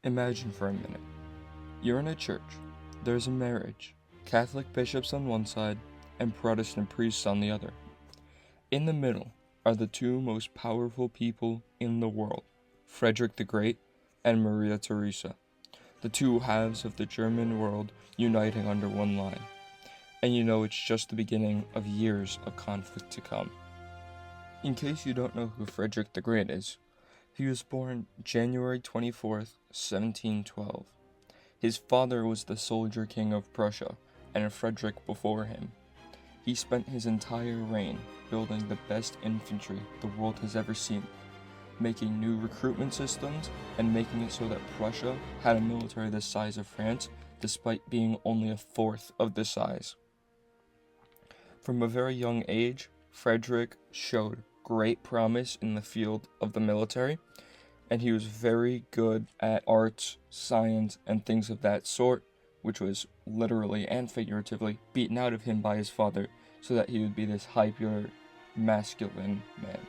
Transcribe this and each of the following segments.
Imagine for a minute. You're in a church. There's a marriage. Catholic bishops on one side and Protestant priests on the other. In the middle are the two most powerful people in the world, Frederick the Great and Maria Theresa, the two halves of the German world uniting under one line. And you know it's just the beginning of years of conflict to come. In case you don't know who Frederick the Great is, he was born January 24th, 1712. His father was the soldier king of Prussia, and Frederick before him. He spent his entire reign building the best infantry the world has ever seen, making new recruitment systems, and making it so that Prussia had a military the size of France, despite being only a fourth of the size. From a very young age, Frederick showed great promise in the field of the military, and he was very good at arts, science, and things of that sort, which was literally and figuratively beaten out of him by his father so that he would be this hyper masculine man.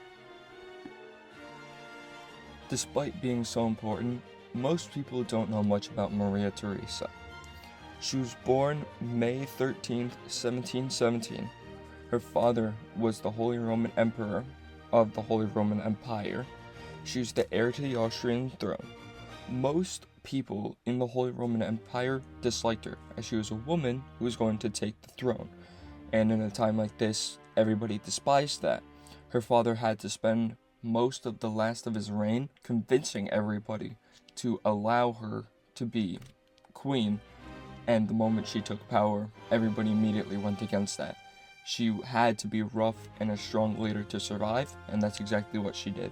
Despite being so important, most people don't know much about Maria Theresa. She was born May 13th, 1717. Her father was the Holy Roman Emperor of the Holy Roman Empire. She was the heir to the Austrian throne. Most people in the Holy Roman Empire disliked her, as she was a woman who was going to take the throne. And in a time like this, everybody despised that. Her father had to spend most of the last of his reign convincing everybody to allow her to be queen, and the moment she took power, everybody immediately went against that. She had to be rough and a strong leader to survive, and that's exactly what she did.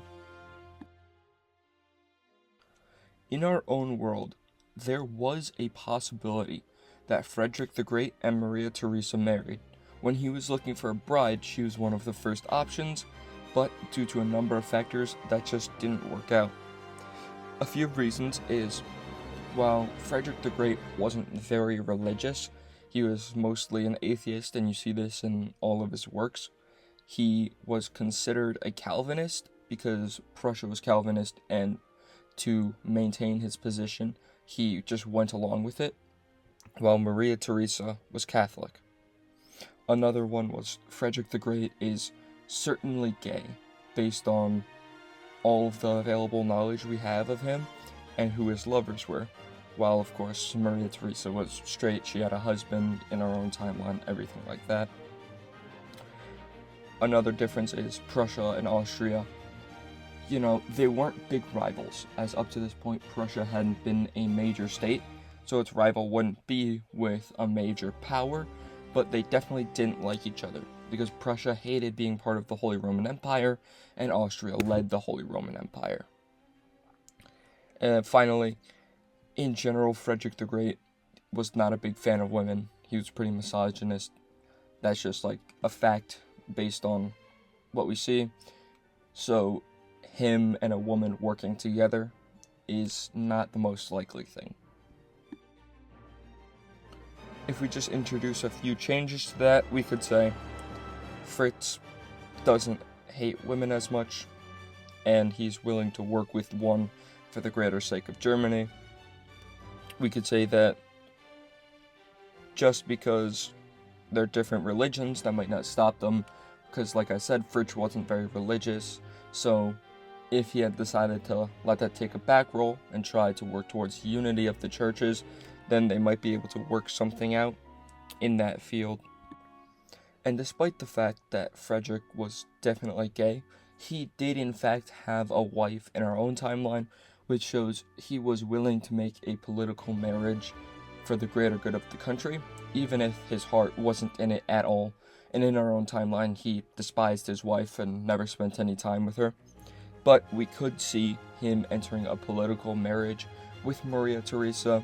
In our own world, there was a possibility that Frederick the Great and Maria Theresa married. When he was looking for a bride, she was one of the first options, but due to a number of factors, that just didn't work out. A few reasons is, while Frederick the Great wasn't very religious, he was mostly an atheist, and you see this in all of his works. He was considered a Calvinist because Prussia was Calvinist, and to maintain his position, he just went along with it, while Maria Theresa was Catholic. Another one was Frederick the Great is certainly gay, based on all of the available knowledge we have of him and who his lovers were. While, of course, Maria Theresa was straight, she had a husband in her own timeline, everything like that. Another difference is Prussia and Austria. You know, they weren't big rivals, as up to this point, Prussia hadn't been a major state, so its rival wouldn't be with a major power, but they definitely didn't like each other, because Prussia hated being part of the Holy Roman Empire, and Austria led the Holy Roman Empire. And finally, in general, Frederick the Great was not a big fan of women. He was pretty misogynist. That's just like a fact based on what we see. So him and a woman working together is not the most likely thing. If we just introduce a few changes to that, we could say Fritz doesn't hate women as much, and he's willing to work with one for the greater sake of Germany. We could say that just because they're different religions, that might not stop them, because like I said, Fritz wasn't very religious, so if he had decided to let that take a back role and try to work towards unity of the churches, then they might be able to work something out in that field. And despite the fact that Frederick was definitely gay, he did in fact have a wife in our own timeline, which shows he was willing to make a political marriage for the greater good of the country, even if his heart wasn't in it at all. And in our own timeline, he despised his wife and never spent any time with her. But we could see him entering a political marriage with Maria Theresa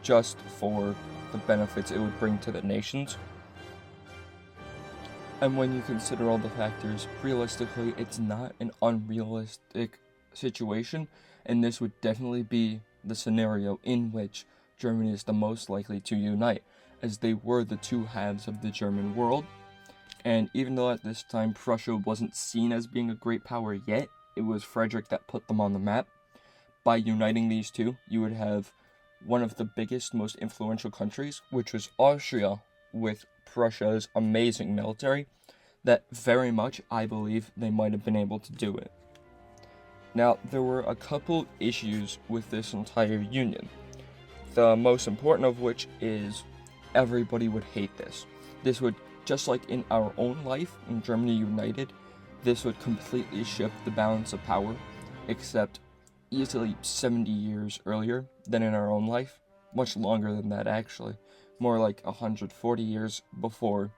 just for the benefits it would bring to the nations. And when you consider all the factors, realistically, it's not an unrealistic situation, and this would definitely be the scenario in which Germany is the most likely to unite, as they were the two halves of the German world. And even though at this time Prussia wasn't seen as being a great power yet, it was Frederick that put them on the map. by uniting these two, you would have one of the biggest, most influential countries, which was Austria, with Prussia's amazing military, that very much, I believe, they might have been able to do it. Now, there were a couple issues with this entire union. The most important of which is everybody would hate this. This would, just like in our own life, in Germany United, this would completely shift the balance of power, except easily 70 years earlier than in our own life. Much longer than that, actually. More like 140 years before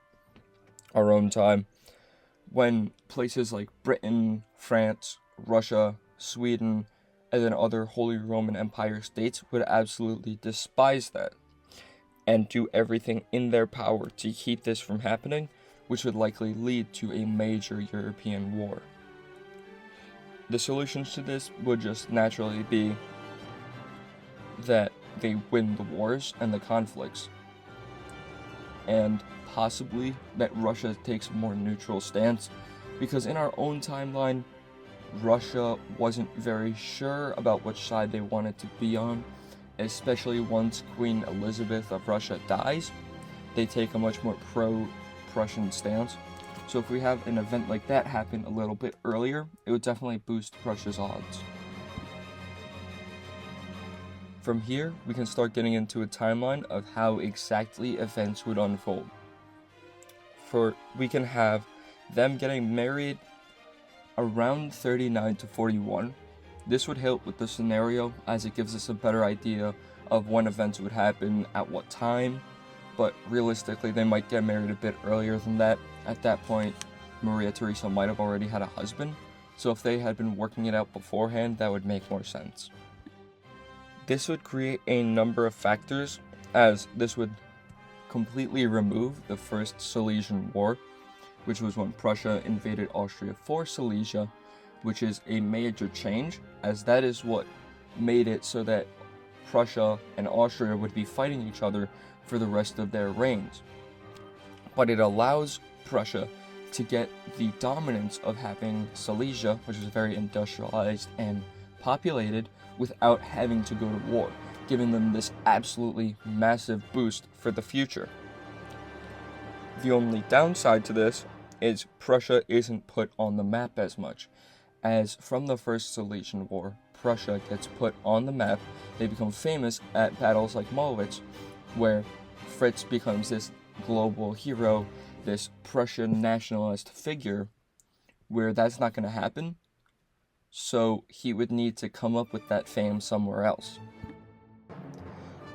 our own time, when places like Britain, France, Russia, Sweden, and then other Holy Roman Empire states would absolutely despise that and do everything in their power to keep this from happening, which would likely lead to a major European war. The solutions to this would just naturally be that they win the wars and the conflicts, and possibly that Russia takes a more neutral stance, because in our own timeline, Russia wasn't very sure about which side they wanted to be on, especially once Queen Elizabeth of Russia dies. They take a much more pro-Prussian stance. So if we have an event like that happen a little bit earlier, it would definitely boost Prussia's odds. From here, we can start getting into a timeline of how exactly events would unfold. We can have them getting married around 39 to 41. This would help with the scenario, as it gives us a better idea of when events would happen at what time, but realistically they might get married a bit earlier than that. At that point, Maria Theresa might have already had a husband, so if they had been working it out beforehand, that would make more sense. This would create a number of factors, as this would completely remove the First Silesian War, which was when Prussia invaded Austria for Silesia, which is a major change, as that is what made it so that Prussia and Austria would be fighting each other for the rest of their reigns. But it allows Prussia to get the dominance of having Silesia, which is very industrialized and populated, without having to go to war, giving them this absolutely massive boost for the future. The only downside to this is Prussia isn't put on the map as much, as from the First Silesian War, Prussia gets put on the map. They become famous at battles like Mollwitz, where Fritz becomes this global hero, this Prussian nationalist figure, where that's not going to happen, so he would need to come up with that fame somewhere else.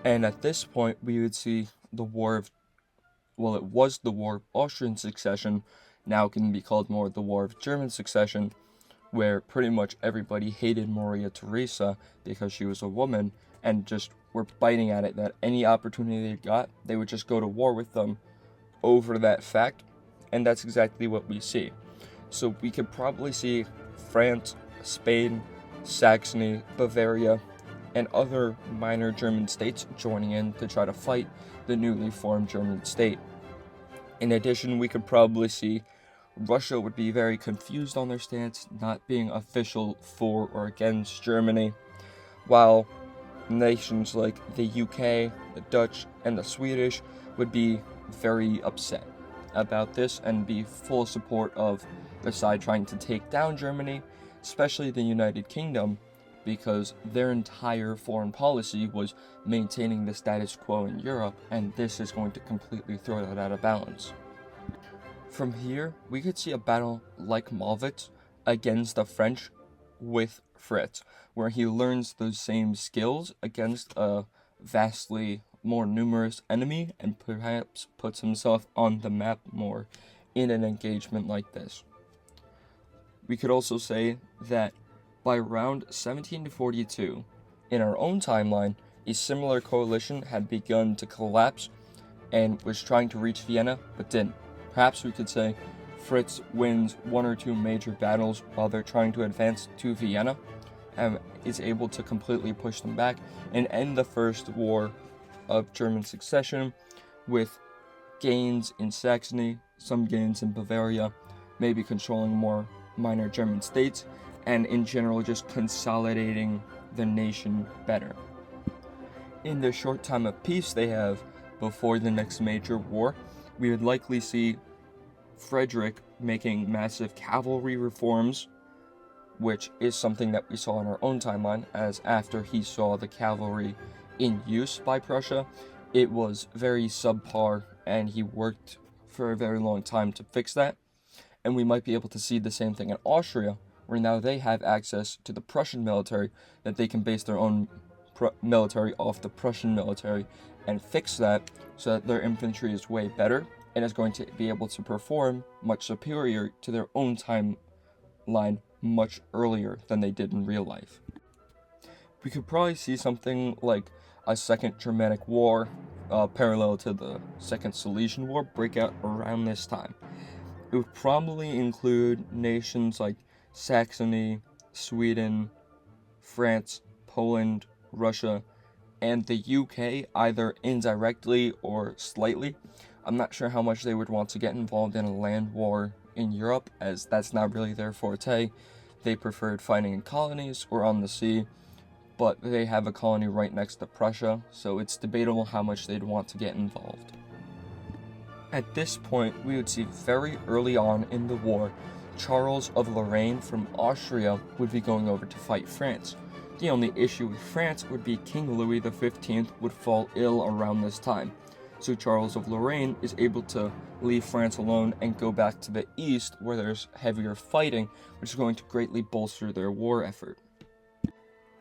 And at this point, we would see the War of, well, it was the War of Austrian Succession, now can be called more the War of German Succession, where pretty much everybody hated Maria Theresa because she was a woman, and just were biting at it that any opportunity they got, they would just go to war with them over that fact, and that's exactly what we see. So we could probably see France, Spain, Saxony, Bavaria, and other minor German states joining in to try to fight the newly formed German state. In addition, we could probably see Russia would be very confused on their stance, not being official for or against Germany, while nations like the UK, the Dutch, and the Swedish would be very upset about this and be full support of the side trying to take down Germany, especially the United Kingdom, because their entire foreign policy was maintaining the status quo in Europe, and this is going to completely throw that out of balance. From here, we could see a battle like Mollwitz against the French with Fritz, where he learns those same skills against a vastly more numerous enemy and perhaps puts himself on the map more in an engagement like this. We could also say that by around 1742, in our own timeline, a similar coalition had begun to collapse and was trying to reach Vienna, but didn't. Perhaps we could say Fritz wins one or two major battles while they're trying to advance to Vienna, and is able to completely push them back and end the First War of German Succession with gains in Saxony, some gains in Bavaria, maybe controlling more minor German states, and in general just consolidating the nation better. In the short time of peace they have before the next major war, we would likely see Frederick making massive cavalry reforms, which is something that we saw in our own timeline, as after he saw the cavalry in use by Prussia, it was very subpar, and he worked for a very long time to fix that. And we might be able to see the same thing in Austria, where now they have access to the Prussian military, that they can base their own military off the Prussian military and fix that so that their infantry is way better and is going to be able to perform much superior to their own timeline much earlier than they did in real life. We could probably see something like a second Germanic war, parallel to the Second Silesian War, break out around this time. It would probably include nations like Saxony, Sweden, France, Poland, Russia, and the UK, either indirectly or slightly. I'm not sure how much they would want to get involved in a land war in Europe, as that's not really their forte. They preferred fighting in colonies or on the sea, but they have a colony right next to Prussia, so it's debatable how much they'd want to get involved. At this point, we would see very early on in the war, Charles of Lorraine from Austria would be going over to fight France. The only issue with France would be King Louis XV would fall ill around this time, so Charles of Lorraine is able to leave France alone and go back to the east where there's heavier fighting, which is going to greatly bolster their war effort.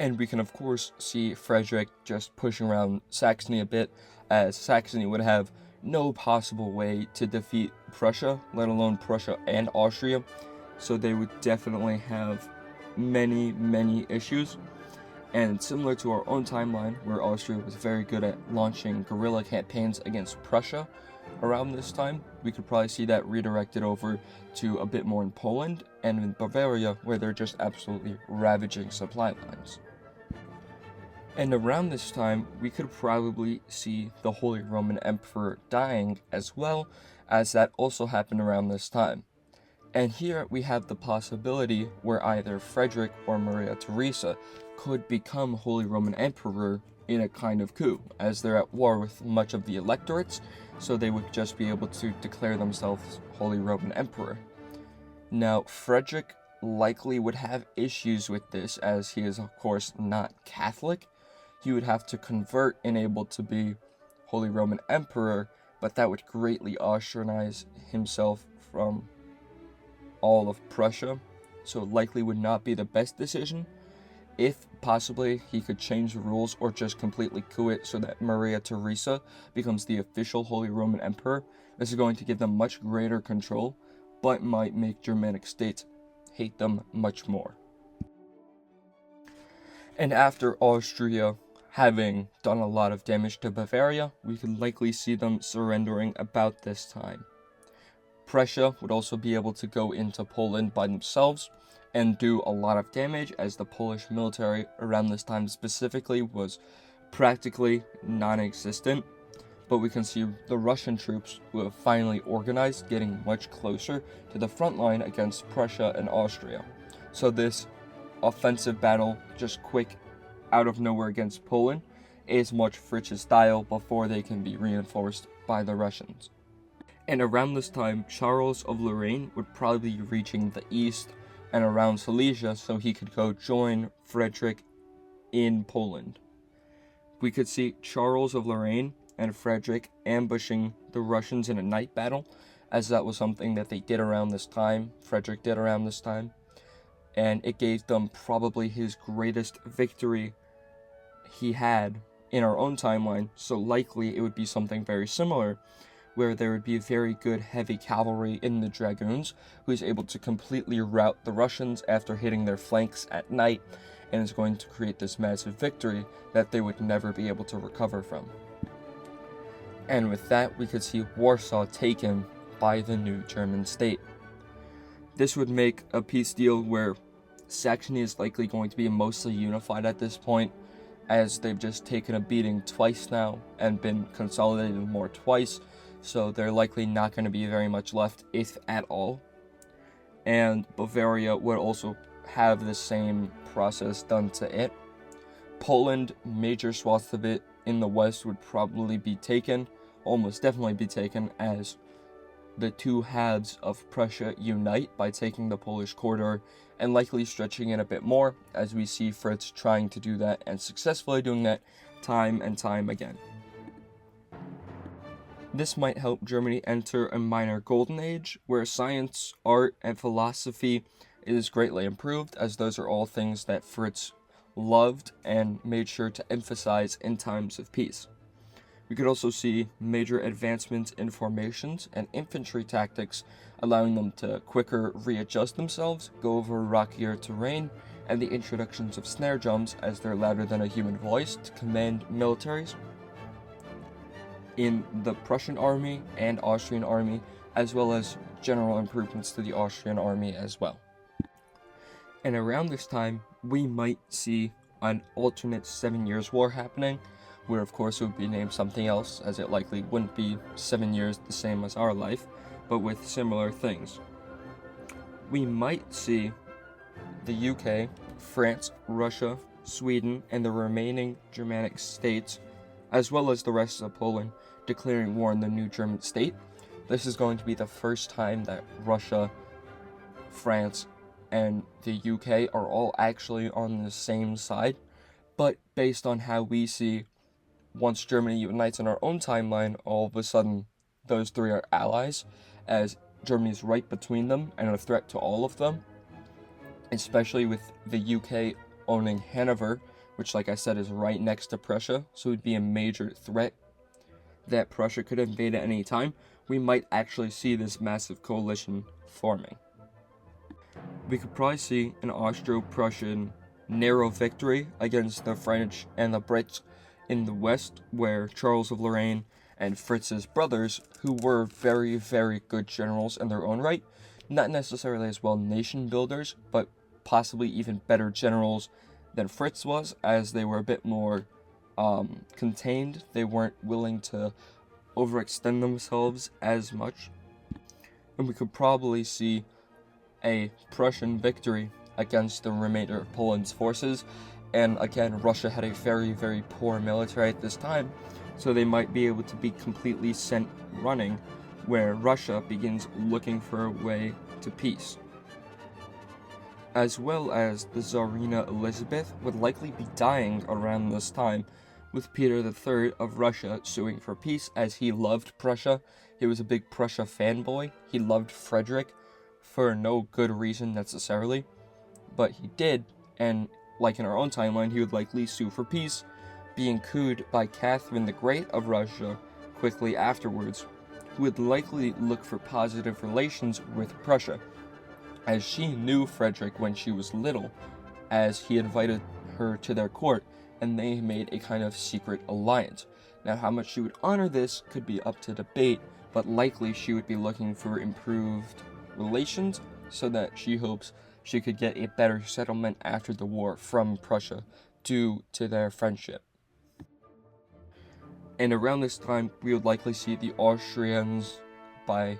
And we can of course see Frederick just pushing around Saxony a bit, as Saxony would have no possible way to defeat Prussia, let alone Prussia and Austria, so they would definitely have many issues. And similar to our own timeline, where Austria was very good at launching guerrilla campaigns against Prussia around this time, we could probably see that redirected over to a bit more in Poland and in Bavaria, where they're just absolutely ravaging supply lines. And around this time, we could probably see the Holy Roman Emperor dying, as well as that also happened around this time. And here we have the possibility where either Frederick or Maria Theresa could become Holy Roman Emperor in a kind of coup, as they're at war with much of the electorates, so they would just be able to declare themselves Holy Roman Emperor. Now, Frederick likely would have issues with this, as he is of course not Catholic. He would have to convert and able to be Holy Roman Emperor, but that would greatly ostracize himself from all of Prussia, so likely would not be the best decision. If possibly he could change the rules or just completely coup it so that Maria Theresa becomes the official Holy Roman Emperor, this is going to give them much greater control, but might make Germanic states hate them much more. And after Austria having done a lot of damage to Bavaria, we could likely see them surrendering about this time. Prussia would also be able to go into Poland by themselves and do a lot of damage, as the Polish military around this time specifically was practically non-existent. But we can see the Russian troops who have finally organized getting much closer to the front line against Prussia and Austria. So this offensive battle, just quick, out of nowhere against Poland, is much Fritz's style before they can be reinforced by the Russians. And around this time, Charles of Lorraine would probably be reaching the east and around Silesia, so he could go join Frederick in Poland. We could see Charles of Lorraine and Frederick ambushing the Russians in a night battle, as that was something that they did around this time, Frederick did around this time, and it gave them probably his greatest victory he had in our own timeline, so likely it would be something very similar, where there would be very good heavy cavalry in the dragoons, who is able to completely rout the Russians after hitting their flanks at night, and is going to create this massive victory that they would never be able to recover from. And with that, we could see Warsaw taken by the new German state. This would make a peace deal where Saxony is likely going to be mostly unified at this point, as they've just taken a beating twice now and been consolidated more twice, so they're likely not going to be very much left, if at all. And Bavaria would also have the same process done to it. Poland, major swaths of it in the west would probably be taken, almost definitely be taken, as the two halves of Prussia unite by taking the Polish corridor and likely stretching it a bit more, as we see Fritz trying to do that and successfully doing that time and time again. This might help Germany enter a minor golden age, where science, art, and philosophy is greatly improved, as those are all things that Fritz loved and made sure to emphasize in times of peace. We could also see major advancements in formations and infantry tactics, allowing them to quicker readjust themselves, go over rockier terrain, and the introductions of snare drums, as they're louder than a human voice, to command militaries in the Prussian army and Austrian army, as well as general improvements to the Austrian army as well. And around this time, we might see an alternate 7 Years' War happening, where of course it would be named something else, as it likely wouldn't be 7 years the same as our life, but with similar things. We might see the UK, France, Russia, Sweden, and the remaining Germanic states, as well as the rest of Poland, declaring war on the new German state. This is going to be the first time that Russia, France, and the UK are all actually on the same side, but based on how we see, once Germany unites in our own timeline, all of a sudden those three are allies, as Germany's right between them and a threat to all of them, especially with the UK owning Hanover, which, like I said, is right next to Prussia, so it would be a major threat that Prussia could invade at any time. We might actually see this massive coalition forming. We could probably see an Austro-Prussian narrow victory against the French and the Brits in the west, where Charles of Lorraine and Fritz's brothers, who were very, very good generals in their own right, not necessarily as well nation builders, but possibly even better generals than Fritz was, as they were a bit more contained. They weren't willing to overextend themselves as much. And we could probably see a Prussian victory against the remainder of Poland's forces. And again, Russia had a very, very poor military at this time, so they might be able to be completely sent running, where Russia begins looking for a way to peace. As well as the Tsarina Elizabeth would likely be dying around this time, with Peter III of Russia suing for peace, as he loved Prussia. He was a big Prussia fanboy. He loved Frederick for no good reason necessarily, but he did, and like in our own timeline, he would likely sue for peace, being cooed by Catherine the Great of Russia quickly afterwards, who would likely look for positive relations with Prussia, as she knew Frederick when she was little, as he invited her to their court, and they made a kind of secret alliance. Now, how much she would honor this could be up to debate, but likely she would be looking for improved relations, so that she hopes she could get a better settlement after the war from Prussia due to their friendship. And around this time, we would likely see the Austrians by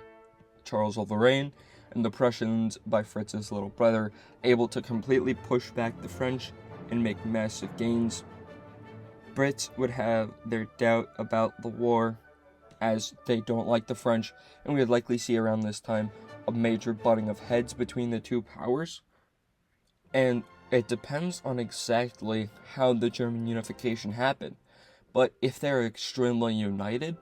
Charles of Lorraine and the Prussians by Fritz's little brother, able to completely push back the French and make massive gains. Brits would have their doubt about the war, as they don't like the French, and we would likely see around this time a major butting of heads between the two powers. And it depends on exactly how the German unification happened, but if they're extremely united,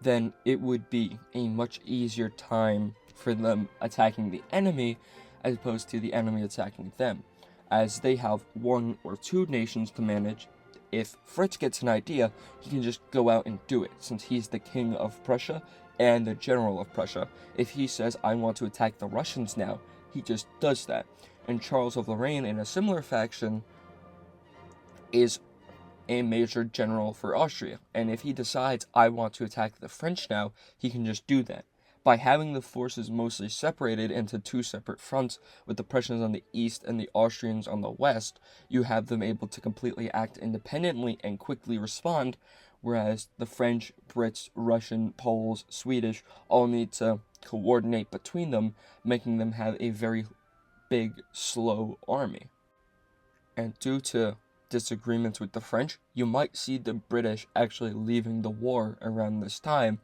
then it would be a much easier time for them attacking the enemy as opposed to the enemy attacking them, as they have one or two nations to manage. If Fritz gets an idea, he can just go out and do it, since he's the king of Prussia and the general of Prussia. If he says, I want to attack the Russians now, he just does that. And Charles of Lorraine, in a similar faction, is a major general for Austria, and if he decides, I want to attack the French now, he can just do that. By having the forces mostly separated into two separate fronts, with the Prussians on the east and the Austrians on the west, you have them able to completely act independently and quickly respond, whereas the French, Brits, Russian, Poles, Swedish all need to coordinate between them, making them have a very big, slow army. And due to disagreements with the French, you might see the British actually leaving the war around this time,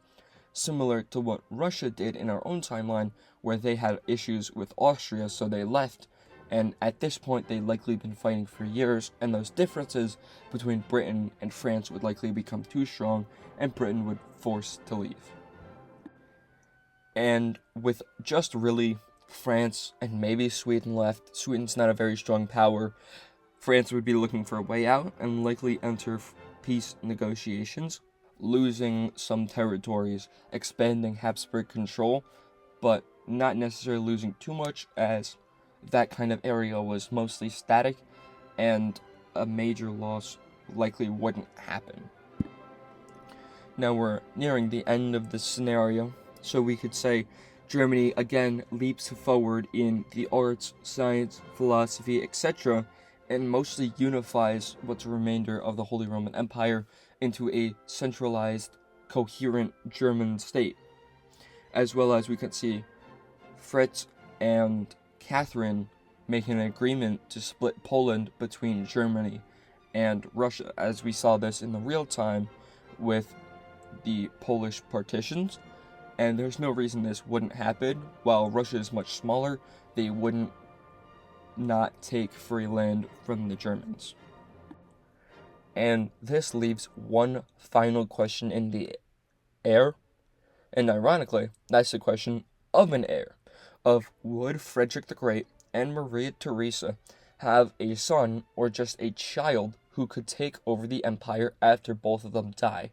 similar to what Russia did in our own timeline, where they had issues with Austria, so they left, and at this point they'd likely been fighting for years, and those differences between Britain and France would likely become too strong, and Britain would force to leave. And with just really France and maybe Sweden left, Sweden's not a very strong power, France would be looking for a way out and likely enter peace negotiations, losing some territories, expanding Habsburg control, but not necessarily losing too much, as that kind of area was mostly static and a major loss likely wouldn't happen. Now we're nearing the end of this scenario, so we could say Germany again leaps forward in the arts, science, philosophy, etc., and mostly unifies what's a remainder of the Holy Roman Empire into a centralized, coherent German state. As well as we could see Fritz and Catherine making an agreement to split Poland between Germany and Russia, as we saw this in the real time with the Polish partitions. And there's no reason this wouldn't happen. While Russia is much smaller, they wouldn't not take free land from the Germans. And this leaves one final question in the air. And ironically, that's the question of an heir. Of would Frederick the Great and Maria Theresa have a son or just a child who could take over the empire after both of them die?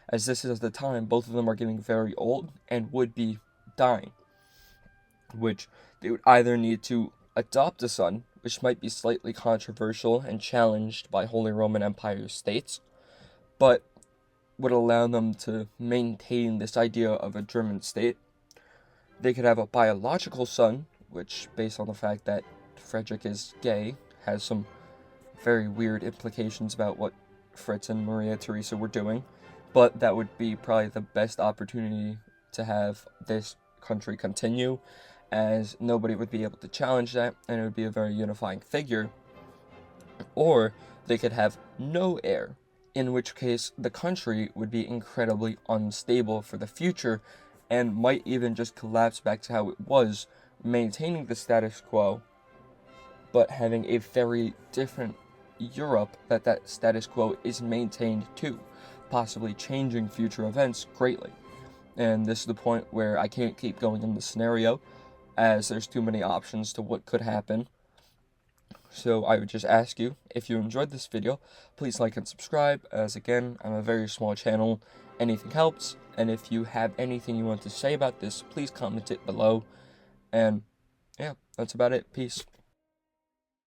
As this is the time, both of them are getting very old and would be dying, which they would either need to adopt a son, which might be slightly controversial and challenged by Holy Roman Empire states, but would allow them to maintain this idea of a German state. They could have a biological son, which, based on the fact that Frederick is gay, has some very weird implications about what Fritz and Maria Theresa were doing. But that would be probably the best opportunity to have this country continue, as nobody would be able to challenge that, and it would be a very unifying figure. Or they could have no heir, in which case the country would be incredibly unstable for the future, and might even just collapse back to how it was, maintaining the status quo, but having a very different Europe that status quo is maintained to, possibly changing future events greatly. And this is the point where I can't keep going in the scenario, as there's too many options to what could happen. So I would just ask you, if you enjoyed this video, please like and subscribe, as again, I'm a very small channel, anything helps, and if you have anything you want to say about this, please comment it below. And yeah, that's about it. Peace.